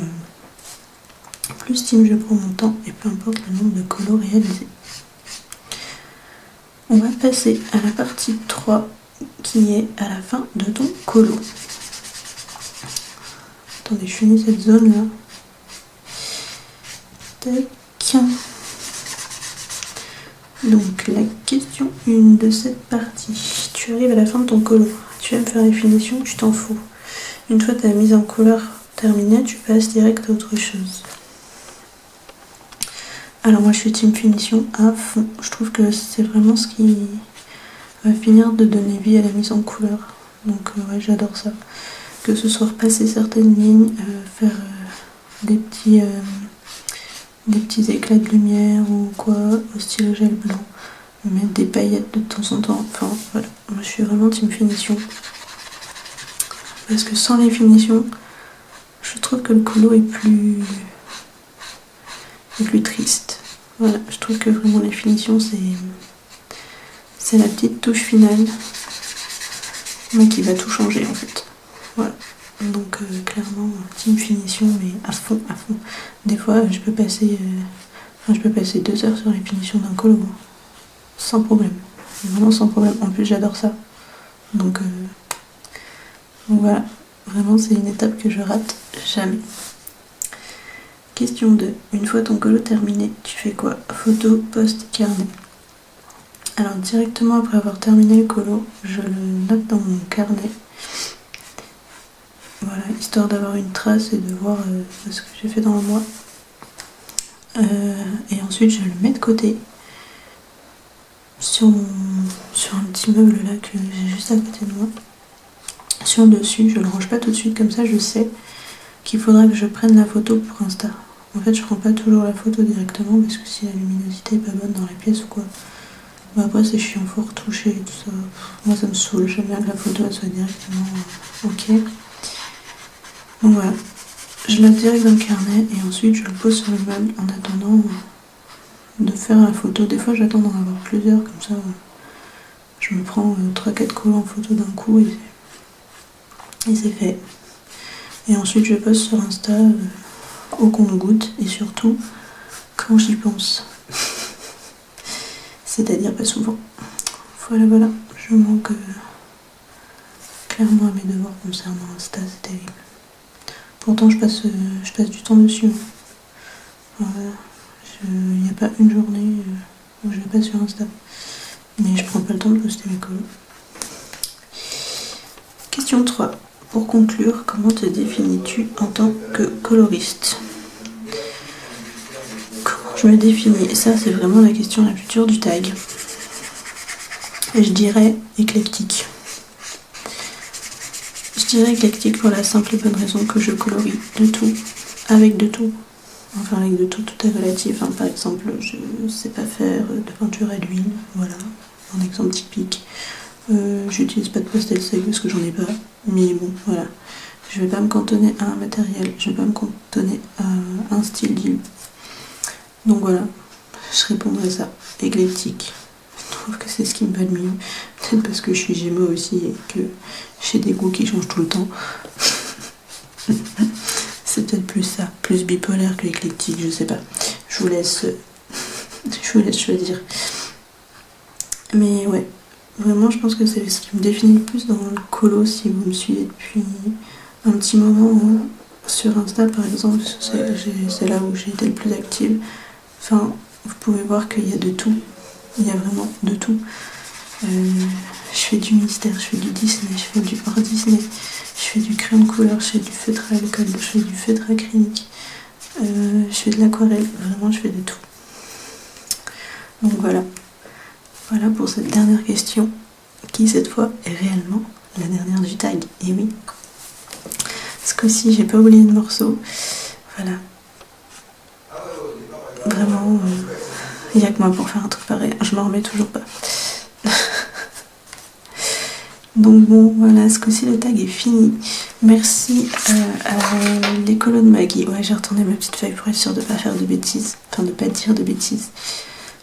A: je prends mon temps et peu importe le nombre de colos réalisés. On va passer à la partie 3 qui est à la fin de ton colo. Attendez, je finis cette zone là. Tac. Donc la question 1 de cette partie. Tu arrives à la fin de ton colo. Tu aimes faire les finitions, tu t'en fous. Une fois ta mise en couleur terminée, tu passes direct à autre chose. Alors moi je suis team finition à fond. Je trouve que c'est vraiment ce qui va finir de donner vie à la mise en couleur. Donc ouais, j'adore ça. Que ce soit repasser certaines lignes, faire des petits éclats de lumière ou quoi, au stylo gel blanc, mettre des paillettes de temps en temps. Enfin voilà, moi je suis vraiment team finition. Parce que sans les finitions, je trouve que le colo est plus triste. Voilà, je trouve que vraiment les finitions c'est la petite touche finale, mais qui va tout changer en fait. Voilà. Donc clairement team finition, mais à fond. Des fois je peux passer 2 heures sur les finitions d'un colo, sans problème. Vraiment sans problème. En plus j'adore ça. Donc voilà, vraiment c'est une étape que je rate jamais. Question 2. Une fois ton colo terminé, tu fais quoi? Photo, post, carnet. Alors directement après avoir terminé le colo, je le note dans mon carnet. Voilà, histoire d'avoir une trace et de voir ce que j'ai fait dans le mois. Et ensuite je le mets de côté sur un petit meuble là que j'ai juste à côté de moi. Sur le dessus, je le range pas tout de suite, comme ça je sais qu'il faudra que je prenne la photo pour Insta. En fait je prends pas toujours la photo directement parce que si la luminosité est pas bonne dans la pièce ou quoi, bah après c'est chiant, faut retoucher et tout ça. Moi ça me saoule, j'aime bien que la photo elle soit directement ok. Donc voilà, je la direct dans le carnet et ensuite je le pose sur le meuble en attendant de faire la photo. Des fois j'attends d'en avoir plusieurs, comme ça je me prends 3-4 colos en photo d'un coup et c'est fait. Et ensuite je poste sur Insta au compte-gouttes et surtout quand j'y pense. C'est-à-dire pas souvent. Voilà, je manque clairement à mes devoirs concernant Insta, c'est terrible. Pourtant je passe du temps dessus. Il n'y a pas une journée où je vais pas sur Insta. Mais je prends pas le temps de poster mes colos. Question 3. Pour conclure, comment te définis-tu en tant que coloriste? Comment je me définis? Ça, c'est vraiment la question la plus dure du tag. Et je dirais éclectique. Je dirais éclectique pour la simple et bonne raison que je colorie de tout, avec de tout. Enfin, avec de tout, tout est relatif. Par exemple, je sais pas faire de peinture à l'huile, voilà, un exemple typique. J'utilise pas de pastel sec parce que j'en ai pas, mais bon, voilà. Je vais pas me cantonner à un matériel, je vais pas me cantonner à un style d'huile. Donc voilà, je répondrai ça, éclectique. Je trouve que c'est ce qui me va le mieux. Peut-être parce que je suis Gémeaux aussi et que j'ai des goûts qui changent tout le temps. C'est peut-être plus ça, plus bipolaire que éclectique, je sais pas. Je vous laisse choisir. Mais ouais, vraiment je pense que c'est ce qui me définit le plus dans le colo, si vous me suivez depuis un petit moment. Sur Insta par exemple, c'est là où j'ai été le plus active. Enfin, vous pouvez voir qu'il y a de tout. Il y a vraiment de tout. Je fais du mystère, je fais du Disney, je fais du hors Disney, je fais du crayon de couleur, je fais du feutre à alcool, je fais du feutre acrylique, je fais de l'aquarelle, vraiment je fais de tout. Donc voilà. Voilà pour cette dernière question, qui cette fois est réellement la dernière du tag. Et oui, ce coup-ci j'ai pas oublié de morceau. Voilà. Vraiment, il n'y a que moi pour faire un truc pareil, je m'en remets toujours pas. Donc bon, voilà, ce coup-ci le tag est fini. Merci à l'écolo de Maggie. Ouais, j'ai retourné ma petite feuille pour être sûre de pas faire de bêtises, enfin de pas dire de bêtises.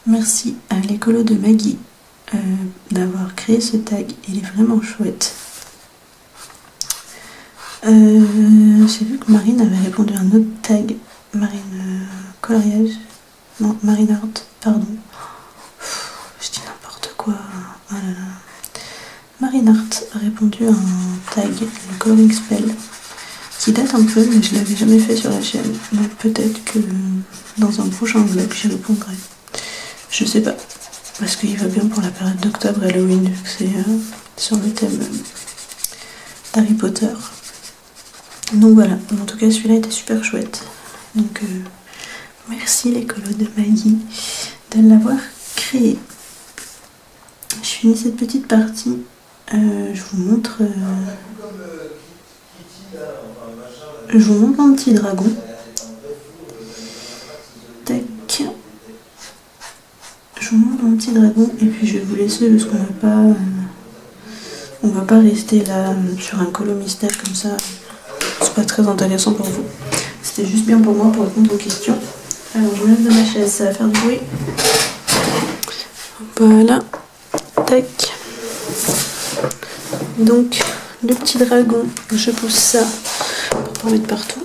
A: Merci à l'écolo de Maggie d'avoir créé ce tag, il est vraiment chouette. J'ai vu que Marine avait répondu à un autre tag, Marine Coloriage, non, Marine Art, pardon. Je dis n'importe quoi, oh là là. Marine Art a répondu à un tag, le Coloring Spell, qui date un peu, mais je l'avais jamais fait sur la chaîne. Donc peut-être que dans un prochain vlog, j'y répondrai. Je sais pas, parce qu'il va bien pour la période d'octobre Halloween, vu que c'est sur le thème d'Harry Potter. Donc voilà, en tout cas celui-là était super chouette. Donc merci l'écolo de Maggie de l'avoir créé. Je finis cette petite partie. Je vous montre mon petit dragon. Tac. Je vous montre mon petit dragon et puis je vais vous laisser parce qu'on va pas rester là sur un colo mystère comme ça. C'est pas très intéressant pour vous. C'était juste bien pour moi pour répondre aux questions. Alors je me lève de ma chaise, ça va faire du bruit. Voilà. Tac. Donc le petit dragon, je pousse ça pour pas en mettre partout.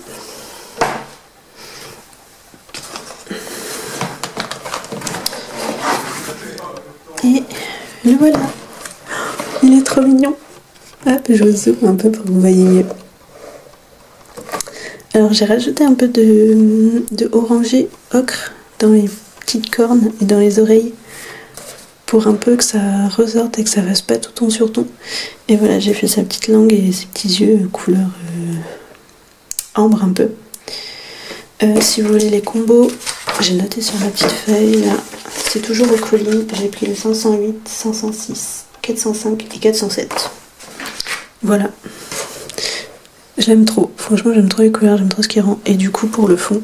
A: Et le voilà. Il est trop mignon. Hop, je vous zoome un peu pour que vous voyez mieux. Alors j'ai rajouté un peu de orangé ocre dans les petites cornes et dans les oreilles pour un peu que ça ressorte et que ça fasse pas tout ton sur ton. Et voilà, j'ai fait sa petite langue et ses petits yeux couleur ambre un peu. Si vous voulez les combos, j'ai noté sur ma petite feuille là. C'est toujours au colis, j'ai pris le 508, 506, 405 et 407. Voilà. J'aime trop, franchement j'aime trop les couleurs, j'aime trop ce qui rend. Et du coup pour le fond,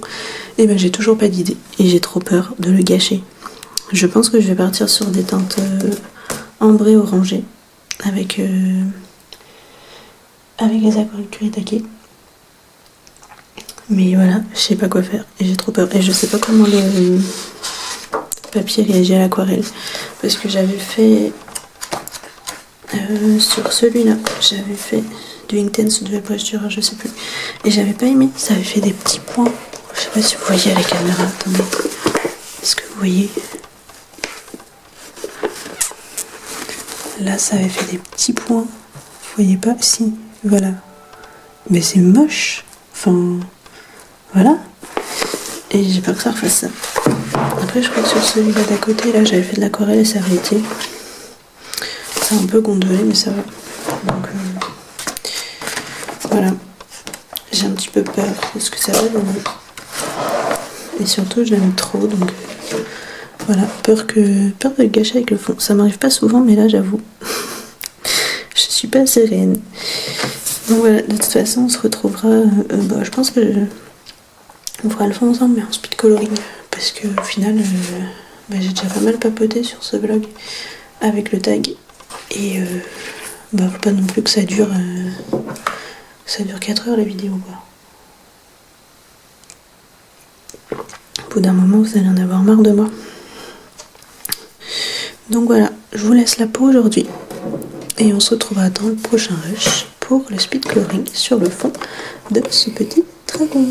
A: eh ben, j'ai toujours pas d'idée et j'ai trop peur de le gâcher. Je pense que je vais partir sur des teintes ambrées orangées avec les aquarelles Kuretake. Mais voilà, je sais pas quoi faire et j'ai trop peur. Et je sais pas comment le papier réagit à l'aquarelle. Parce que j'avais fait sur celui-là, j'avais fait du Intense ou de Airbrush Durer, je sais plus. Et j'avais pas aimé, ça avait fait des petits points. Je sais pas si vous voyez à la caméra, attendez. Est-ce que vous voyez? Là, ça avait fait des petits points. Vous voyez pas? Si, voilà. Mais c'est moche. Enfin, voilà. Et j'ai peur que ça refasse ça. Après, je crois que sur celui-là d'à côté, là, j'avais fait de l'aquarelle et ça avait été. Ça a un peu gondolé, mais ça va. Donc, voilà. J'ai un petit peu peur de ce que ça va donner. Et surtout, je l'aime trop, donc voilà. Peur de le gâcher avec le fond. Ça m'arrive pas souvent, mais là, j'avoue. Je suis pas sereine. Donc voilà, de toute façon, on se retrouvera. Je pense que on fera le fond ensemble, mais en speed coloring. Parce que au final, j'ai déjà pas mal papoté sur ce vlog avec le tag. Et faut pas non plus que ça dure 4 heures la vidéo, quoi. Au bout d'un moment, vous allez en avoir marre de moi. Donc voilà, je vous laisse là pour aujourd'hui. Et on se retrouvera dans le prochain rush pour le speed coloring sur le fond de ce petit dragon.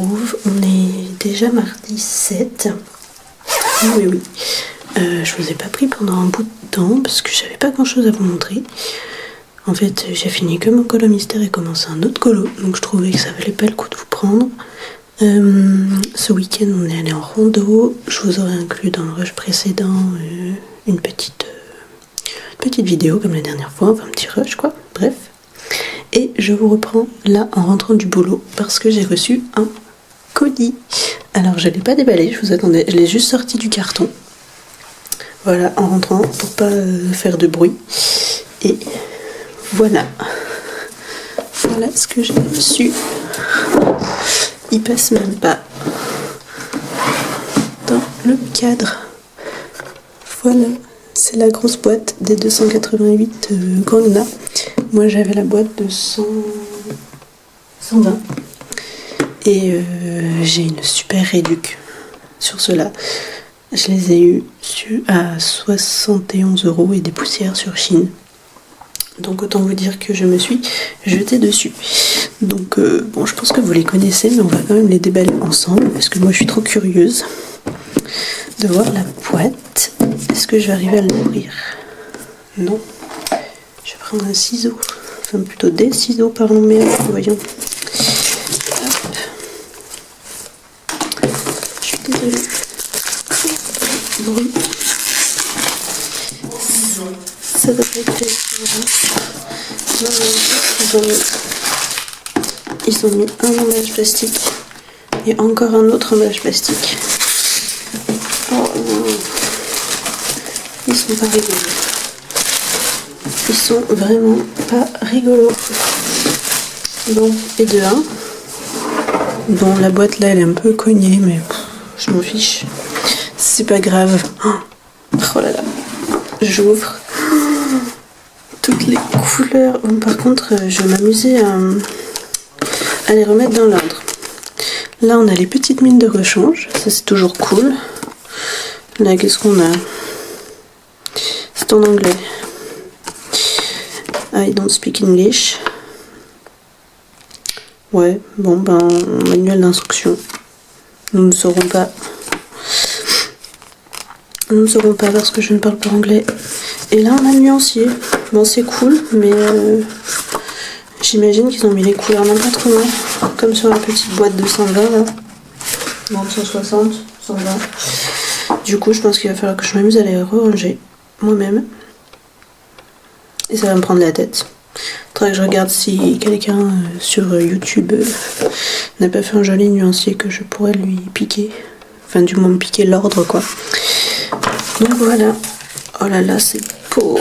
A: retrouve. On est déjà mardi 7. Oui, oui. Je vous ai pas pris pendant un bout de temps parce que j'avais pas grand chose à vous montrer. En fait, j'ai fini que mon colo mystère et commencé un autre colo, donc je trouvais que ça valait pas le coup de vous prendre. Ce week-end, on est allé en rando. Je vous aurais inclus dans le rush précédent une petite vidéo comme la dernière fois, enfin un petit rush quoi, bref. Et je vous reprends là en rentrant du boulot parce que j'ai reçu un colis. Alors je l'ai pas déballé, je vous attendais, je l'ai juste sorti du carton. Voilà, en rentrant pour pas faire de bruit. Et voilà. Voilà ce que j'ai reçu. Il passe même pas dans le cadre. Voilà, c'est la grosse boîte des 288 Granuna. Moi j'avais la boîte de 120. Et j'ai une super réduc sur cela. Je les ai eu à 71 € et des poussières sur Chine. Donc autant vous dire que je me suis jetée dessus. Donc bon, je pense que vous les connaissez, mais on va quand même les déballer ensemble parce que moi je suis trop curieuse de voir la boîte. Est-ce que je vais arriver à l'ouvrir? Non. Je vais prendre un ciseau. Enfin plutôt des ciseaux, pardon, mais voyons. Hop. Je suis désolée. Bruit. Ça devrait être ils ont mis un emballage plastique et encore un autre emballage plastique. Oh non. Ils sont pas rigolos. Ils sont vraiment pas rigolos. Bon, et de 1. Bon, la boîte là elle est un peu cognée, mais je m'en fiche. C'est pas grave. Oh là là. J'ouvre. Toutes les couleurs. Bon, par contre, je vais m'amuser à les remettre dans l'ordre. Là, on a les petites mines de rechange. Ça, c'est toujours cool. Là, qu'est-ce qu'on a? C'est en anglais. I don't speak English. Ouais, bon, ben, manuel d'instruction. Nous ne saurons pas. Nous ne saurons pas parce que je ne parle pas anglais. Et là, on a le nuancier. Bon, c'est cool, mais j'imagine qu'ils ont mis les couleurs même pas trop loin. Comme sur la petite boîte de 120 là. Non, 160, 120. Du coup, je pense qu'il va falloir que je m'amuse à les ranger moi-même. Et ça va me prendre la tête. Il faudrait que je regarde si quelqu'un sur YouTube n'a pas fait un joli nuancier que je pourrais lui piquer. Enfin, du moins me piquer l'ordre, quoi. Donc voilà. Oh là là, c'est beau.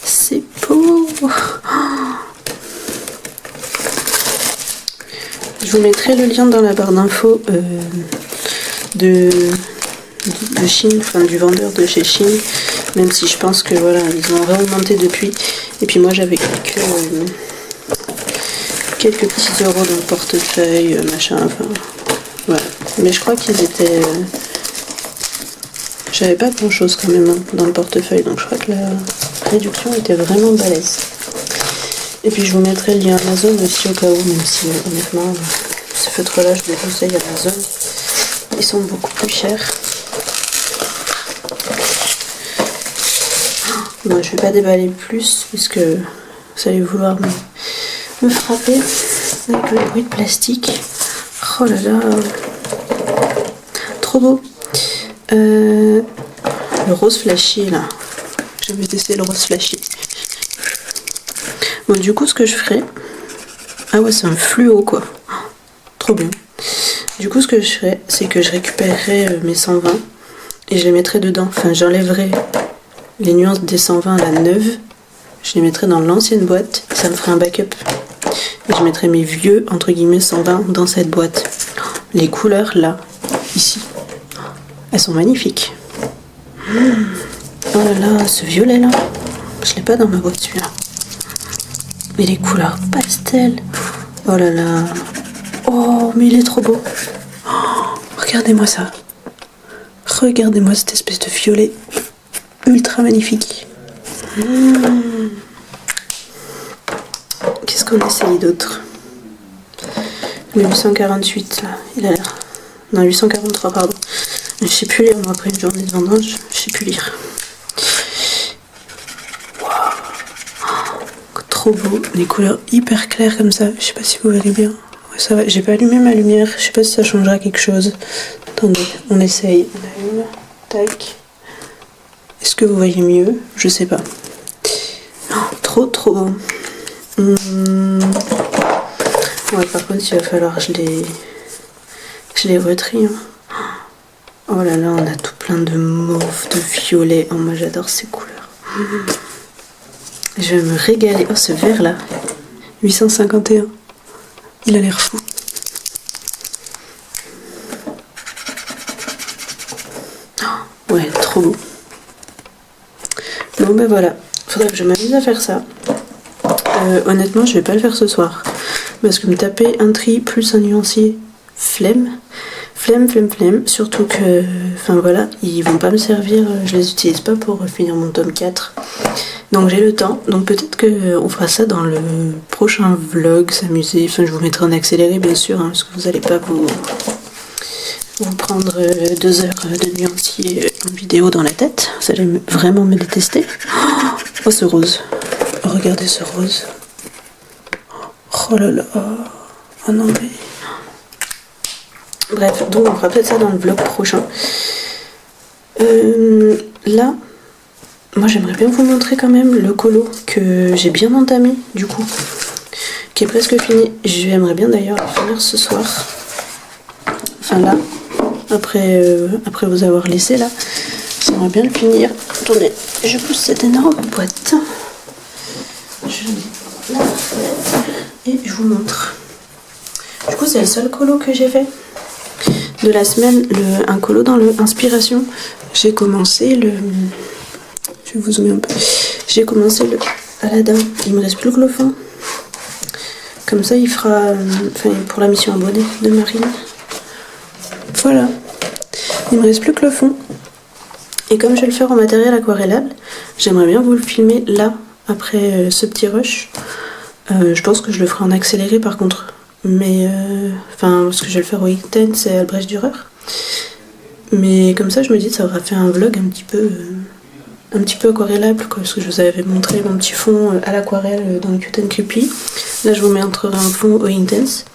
A: C'est beau. Je vous mettrai le lien dans la barre d'infos de Chine, enfin du vendeur de chez Chine, même si je pense que voilà, ils ont réaugmenté depuis. Et puis moi j'avais quelques petits euros dans le portefeuille, machin, enfin voilà. Mais je crois qu'ils étaient... J'avais pas grand chose quand même dans le portefeuille, donc je crois que la réduction était vraiment balèze. Et puis je vous mettrai le lien Amazon aussi au cas où, même si honnêtement ces feutres là je les conseille Amazon. Ils sont beaucoup plus chers. Moi je vais pas déballer plus puisque vous allez vouloir me frapper avec le bruit de plastique. Oh là là, trop beau. Le rose flashy là, j'avais testé le rose flashy. Bon, du coup ce que je ferai, ah ouais, c'est un fluo quoi, trop bien. Du coup ce que je ferai, c'est que je récupérerai mes 120 et je les mettrai dedans. Enfin, j'enlèverai les nuances des 120 à la neuve, je les mettrai dans l'ancienne boîte, ça me ferait un backup. Et je mettrai mes vieux entre guillemets 120 dans cette boîte. Les couleurs là, ici, elles sont magnifiques. Oh là là, ce violet là, je l'ai pas dans ma boîte celui-là. Mais les couleurs pastel. Oh là là. Oh, mais il est trop beau. Oh, regardez-moi ça. Regardez-moi cette espèce de violet ultra magnifique. Qu'est-ce qu'on essaye d'autre? Le 848 là, il a l'air. Non, 843 pardon. Je sais plus lire moi après une journée de vendange, je sais plus lire. Wow. Trop beau, les couleurs hyper claires comme ça. Je sais pas si vous voyez bien. Ouais, ça va, j'ai pas allumé ma lumière, je sais pas si ça changera quelque chose. Attendez, on essaye. On allume, tac. Est-ce que vous voyez mieux? Je sais pas. Oh, trop beau. Ouais, par contre, il va falloir que je les retrie. Hein. Oh là là, on a tout plein de mauve, de violet. Oh, moi, j'adore ces couleurs. Je vais me régaler. Oh, ce vert là, 851. Il a l'air fou. Oh, ouais, trop beau. Bon, ben voilà. Faudrait que je m'amuse à faire ça. Honnêtement, je vais pas le faire ce soir. Parce que me taper un tri plus un nuancier, flemme. Surtout que, enfin voilà, ils vont pas me servir, je les utilise pas pour finir mon tome 4. Donc j'ai le temps, donc peut-être qu'on fera ça dans le prochain vlog, s'amuser. Enfin, je vous mettrai en accéléré bien sûr, hein, parce que vous allez pas vous prendre 2 heures de nuancier en vidéo dans la tête. Vous allez vraiment me détester. Oh, ce rose. Oh, regardez ce rose. Oh là là. Oh non mais... Bref, donc on fera peut-être ça dans le vlog prochain. Là, moi j'aimerais bien vous montrer quand même le colo que j'ai bien entamé du coup, qui est presque fini. J'aimerais bien d'ailleurs le finir ce soir. Enfin là, après vous avoir laissé là, j'aimerais bien le finir. Attendez, je pousse cette énorme boîte. Je mets là et je vous montre. Du coup, c'est le seul colo que j'ai fait de la semaine, un colo dans le inspiration. J'ai commencé le... Je vais vous zoomer un peu. J'ai commencé le Aladdin. Il me reste plus que le fond. Comme ça, il fera... Enfin, pour la mission abonnée de Marine. Voilà. Il me reste plus que le fond. Et comme je vais le faire en matériel aquarellable, j'aimerais bien vous le filmer là, après ce petit rush. Je pense que je le ferai en accéléré par contre. Mais enfin parce que je vais le faire au Intense et Albrecht Dürer, mais comme ça je me dis que ça aura fait un vlog un petit peu aquarellable quoi, parce que je vous avais montré mon petit fond à l'aquarelle dans le Cute and Creepy. Là je vous montrerai un fond au Intense.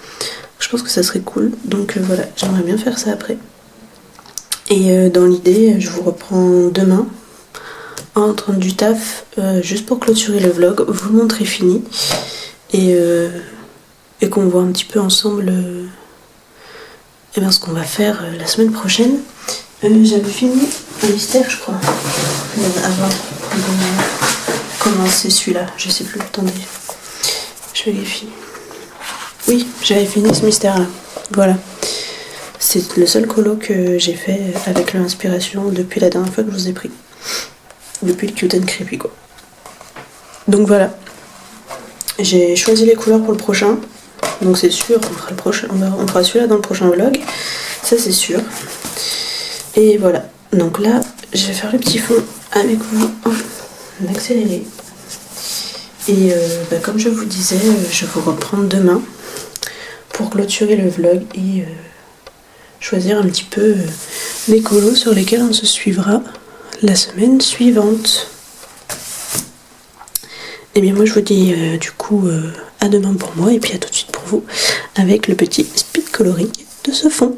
A: Je pense que ça serait cool, donc voilà, j'aimerais bien faire ça après. Et dans l'idée je vous reprends demain en rentrant du taf, juste pour clôturer le vlog, vous le montrer fini et qu'on voit un petit peu ensemble ce qu'on va faire la semaine prochaine. J'avais fini un mystère, je crois, avant de commencer celui-là. Je sais plus, attendez. Je vérifie. Oui, j'avais fini ce mystère-là. Voilà. C'est le seul colo que j'ai fait avec l'inspiration depuis la dernière fois que je vous ai pris. Depuis le Cute and Creepy, quoi. Donc voilà. J'ai choisi les couleurs pour le prochain. Donc c'est sûr, on fera celui-là dans le prochain vlog, ça c'est sûr. Et voilà, donc là je vais faire le petit fond avec vous en accéléré. Et comme je vous disais, je vais vous reprendre demain pour clôturer le vlog et choisir un petit peu les colos sur lesquels on se suivra la semaine suivante. Et bien moi je vous dis du coup à demain pour moi et puis à tout de suite pour vous avec le petit speed coloring de ce fond.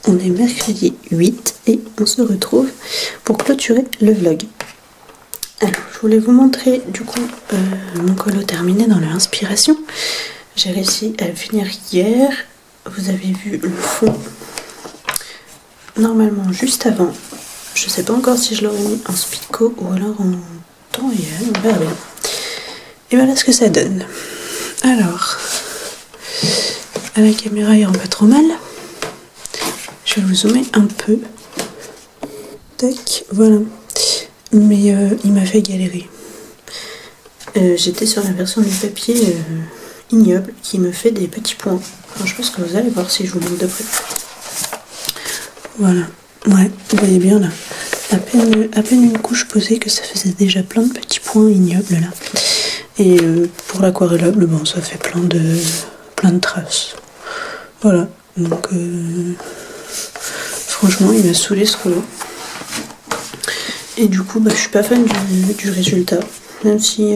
A: on est mercredi 8 et on se retrouve pour clôturer le vlog. Alors, je voulais vous montrer du coup mon colo terminé dans l'inspiration. J'ai réussi à le finir hier. Vous avez vu le fond normalement juste avant. Je sais pas encore si je l'aurais mis en Spico ou alors en temps réel, on verra bien. Et voilà ce que ça donne. Alors, à la caméra il rend pas trop mal. Je vais vous zoomer un peu. Tac, voilà. Mais il m'a fait galérer. J'étais sur la version du papier ignoble qui me fait des petits points. Enfin, je pense que vous allez voir si je vous montre de près. Voilà. Ouais, vous voyez bien là. À peine une couche posée que ça faisait déjà plein de petits points ignobles là. Et pour l'aquarellable, bon, ça fait plein de traces. Voilà. Donc franchement, il m'a saoulé ce colo. Et du coup, je suis pas fan du résultat. Même si,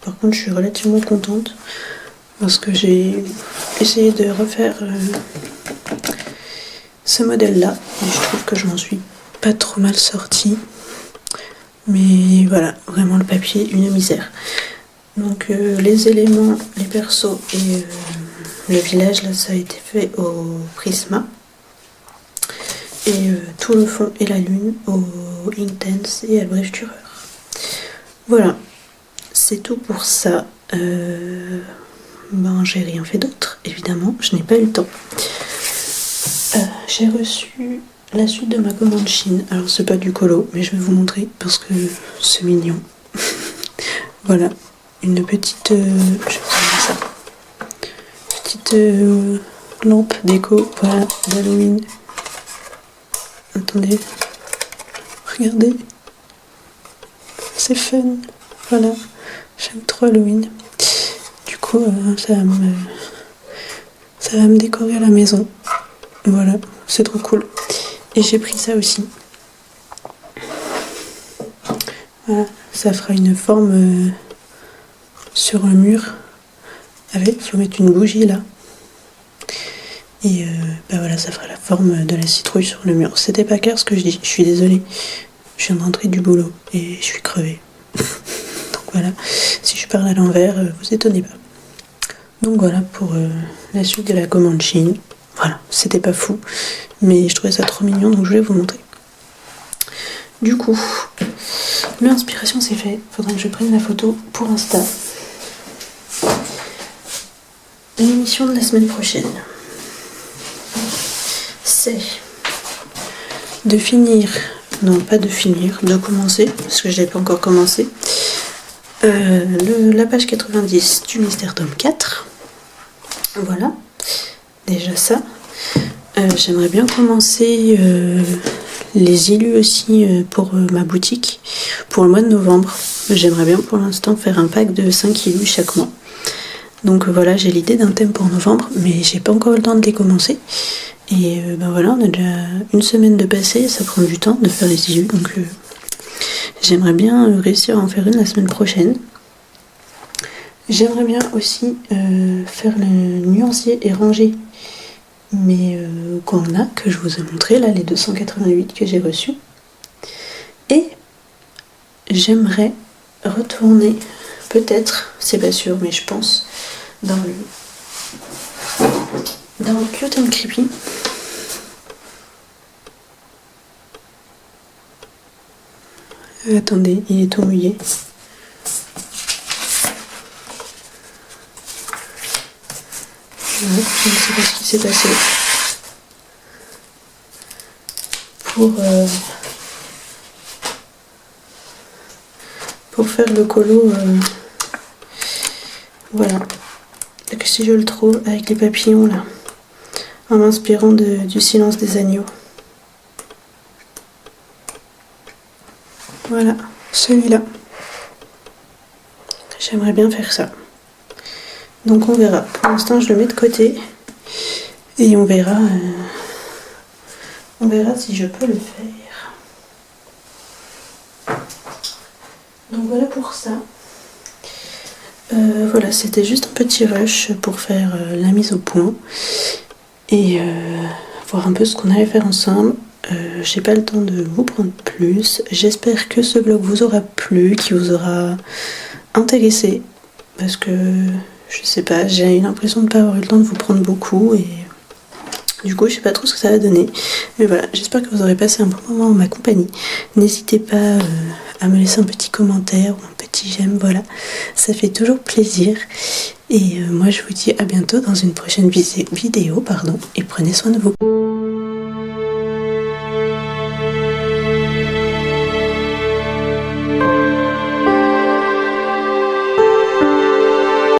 A: par contre, je suis relativement contente. Parce que j'ai essayé de refaire ce modèle-là. Et je trouve que je m'en suis pas trop mal sortie. Mais voilà, vraiment le papier, une misère. Donc les éléments, les persos et le village, là, ça a été fait au Prisma. Et tout le fond et la lune au Inktense et à Brèche Dürer. Voilà, c'est tout pour ça. J'ai rien fait d'autre, évidemment, je n'ai pas eu le temps. J'ai reçu la suite de ma commande Chine. Alors c'est pas du colo, mais je vais vous montrer parce que c'est mignon. Voilà, une petite, je vais vous montrer ça. Petite lampe déco, voilà, d'Halloween. Attendez, regardez, c'est fun, voilà, j'aime trop Halloween. Du coup, ça va me décorer la maison, voilà, c'est trop cool. Et j'ai pris ça aussi, voilà, ça fera une forme sur le mur, avec, il faut mettre une bougie là. Et voilà, ça fera la forme de la citrouille sur le mur. C'était pas clair ce que je dis, je suis désolée. Je viens de rentrer du boulot et je suis crevée. Donc voilà, si je parle à l'envers, vous étonnez pas. Donc voilà pour la suite de la commande Chine. Voilà, c'était pas fou, mais je trouvais ça trop mignon, donc je voulais vous montrer. Du coup, l'inspiration c'est fait. Faudrait que je prenne la photo pour Insta. L'émission de la semaine prochaine, c'est de finir, non pas de finir, de commencer, parce que je n'ai pas encore commencé, la page 90 du Mystère tome 4. Voilà, déjà ça. J'aimerais bien commencer les illus aussi pour ma boutique pour le mois de novembre. J'aimerais bien pour l'instant faire un pack de 5 illus chaque mois. Donc voilà, j'ai l'idée d'un thème pour novembre, mais j'ai pas encore le temps de les commencer. Et voilà, on a déjà une semaine de passé, ça prend du temps de faire les illus, donc j'aimerais bien réussir à en faire une la semaine prochaine. J'aimerais bien aussi faire le nuancier et rangé, mais qu'on a, que je vous ai montré, là, les 288 que j'ai reçus. Et j'aimerais retourner, peut-être, c'est pas sûr, mais je pense, dans le Cute and Creepy. Attendez, il est tout mouillé. Ouais, je ne sais pas ce qui s'est passé. Pour faire le colo, voilà. Donc si je le trouve avec les papillons là, en m'inspirant du silence des agneaux. Voilà, celui-là. J'aimerais bien faire ça. Donc on verra. Pour l'instant, je le mets de côté. Et on verra si je peux le faire. Donc voilà pour ça. Voilà, c'était juste un petit rush pour faire la mise au point. Et voir un peu ce qu'on allait faire ensemble. J'ai pas le temps de vous prendre plus. J'espère que ce vlog vous aura plu, qu'il vous aura intéressé, parce que je sais pas, j'ai eu l'impression de pas avoir eu le temps de vous prendre beaucoup et du coup je sais pas trop ce que ça va donner. Mais voilà, j'espère que vous aurez passé un bon moment en ma compagnie. N'hésitez pas à me laisser un petit commentaire ou un petit j'aime, voilà, ça fait toujours plaisir. Et moi je vous dis à bientôt dans une prochaine vidéo, et prenez soin de vous.